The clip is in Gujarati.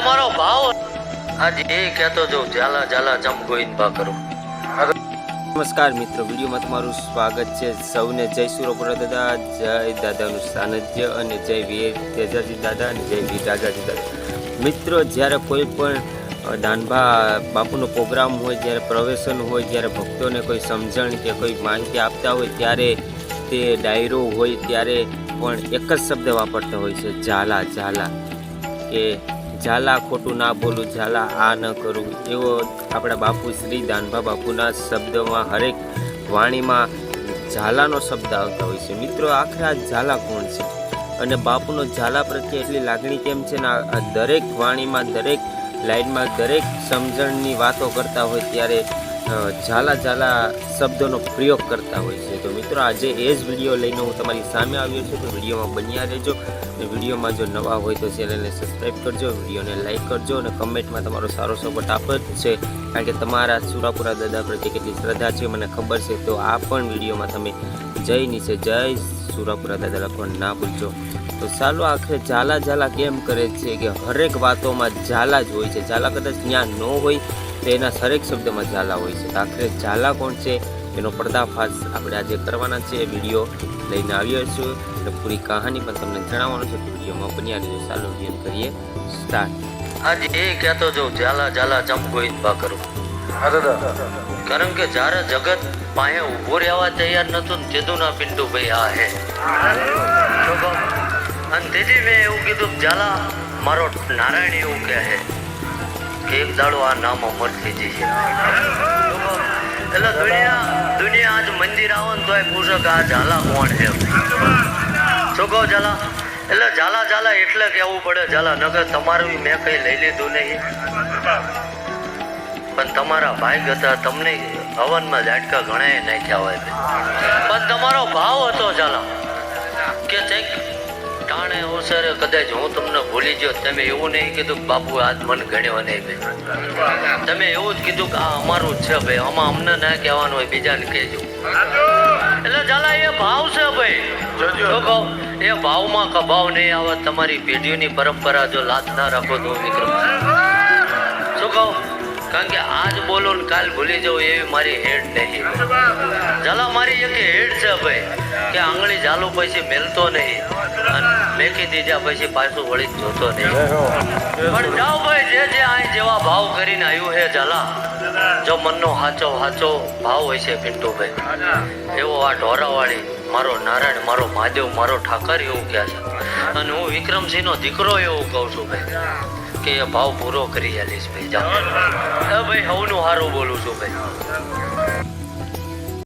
તમારો ભાવ આજે એ કહેતો જો ઝાલા ઝાલા જમ ગોવિંદભા કરો. નમસ્કાર મિત્રો, વિડીયોમાં તમારું સ્વાગત છે. સૌને જય સુરપુરા દાદા, જય દાદાનું સાનિધ્ય અને જય વીર તેજાજી દાદા અને જય વીર રાજાજી દાદા. મિત્રો, જ્યારે કોઈ પણ દાનભા બાપુનો પ્રોગ્રામ હોય, જ્યારે પ્રવેશન હોય, જ્યારે ભક્તોને કોઈ સમજણ કે કોઈ માહિતી આપતા હોય, ત્યારે તે ડાયરો હોય ત્યારે પણ એક જ શબ્દ વાપરતા હોય છે, ઝાલા ઝાલા. કે ઝાલા ખોટું ના બોલું, ઝાલા આ ન કરું, એવો આપણા બાપુ શ્રી દાનભા બાપુના શબ્દોમાં હરેક વાણીમાં ઝાલાનો શબ્દ આવતા હોય છે. મિત્રો, આખરે આ ઝાલા કોણ છે અને બાપુનો ઝાલા પ્રત્યે એટલી લાગણી કેમ છે ને આ દરેક વાણીમાં, દરેક લાઈનમાં, દરેક સમજણની વાતો કરતા હોય ત્યારે ઝાલા ઝાલા શબ્દોનો પ્રયોગ કરતા હોય છે. તો મિત્રો, આજે એ જ વિડીયો લઈને હું તમારી સામે આવ્યો છું. તો વિડીયોમાં બન્યા રહેજો અને વિડીયોમાં જો નવા હોય તો ચેનલને સબસ્ક્રાઈબ કરજો, વિડીયોને લાઈક કરજો અને કમેન્ટમાં તમારો સારો સપોર્ટ આપે છે, કારણ કે તમારા સુરાપુરા દાદા પ્રત્યે કેટલી શ્રદ્ધા છે મને ખબર છે. તો આ પણ વિડીયોમાં તમે જય નીચે જય સુરાપુરા દાદા લખવાનું ના ભૂલજો. તો ચાલો, આખરે ઝાલા ઝાલા કેમ કરે છે કે હરેક વાતોમાં ઝાલા જ હોય છે. ઝાલા કદાચ જ્ઞાન ન હોય તો એના હરેક શબ્દમાં ઝાલા હોય છે. તો આખરે ઝાલા કોણ છે એનો પર્દાફાશ આપણે આજે કરવાના છે. વિડીયો લઈને આવ્યો છું અને પૂરી કહાની પણ તમને જણાવવાનું છે. વિડીયોમાં બન્યા રહેજો. ચાલો વિડીયો કરીએ સ્ટાર્ટ. આજે એ કહેતો જો ઝાલા ઝાલા જમ ગોવિંદભા કરો. કારણ કે જ્યારે જગત પાસે ઊભો રહેવા તૈયાર નતું ને તેદું ના પિન્ટુભાઈ આ હે. અને તેથી મેં એવું કીધું, ઝાલા મારો નારાયણ એવું કહે છે કે એક દાડો આ નામ અમર થઈ જશે. એટલે દુનિયા આજ મંદિર આવો ને તોય પૂછો કે આ ઝાલા કોણ છે. શું કહો ઝાલા? એટલે ઝાલા ઝાલા એટલે કહેવું પડે ઝાલા, નકર તમારું મેં કઈ લઈ લીધું નહીં. પણ તમારા ભાઈ હતા, તમને હવનમાં ઝાટકા ઘણા નાખ્યા હોય પણ તમારો ભાવ હતો ઝાલા કે ટાણે અવસરે કદાચ હું તમને ભૂલી ગયો. તમે એવું નહીં કીધું કે બાપુ આજ મન ગણ્યો નહીં ભાઈ, તમે એવું જ કીધું કે આ અમારું જ છે ભાઈ, આમાં અમને ના કહેવાનું હોય બીજાને કહેજો. એટલે ઝાલા એ ભાવ છે ભાઈ. જો એ ભાવમાં કભાવ નહીં આવે. તમારી પેઢીઓની પરંપરા જો લાત ના રાખો તો મિત્રો શું કહું, કારણ કે આજ બોલો ને કાલ ભૂલી જાઉં એવી મારી હેડ નહીં. ઝાલા મારી એક હેડ છે ભાઈ કે આંગળી ઝાલું પછી મેલતો નહીં અને મેકી દીધા પછી પાછું વળી જોતો નહીં. પણ જાઓ ભાઈ, જે જે અહીં જેવા ભાવ કરીને આવ્યું છે ઝાલા, જો મનનો સાચો ભાવ હોય છે પિન્ટુભાઈ, એવો આ ઢોરાવાળી મારો નારાયણ, મારો મહાદેવ, મારો ઠાકર એવું કહે છે. અને હું વિક્રમસિંહનો દીકરો એવું કહું છું ભાઈ કે એ ભાવ પૂરો કરી આલીશ ભાઈ. જાઓ ભાઈ, હવનું સારું બોલું છું ભાઈ.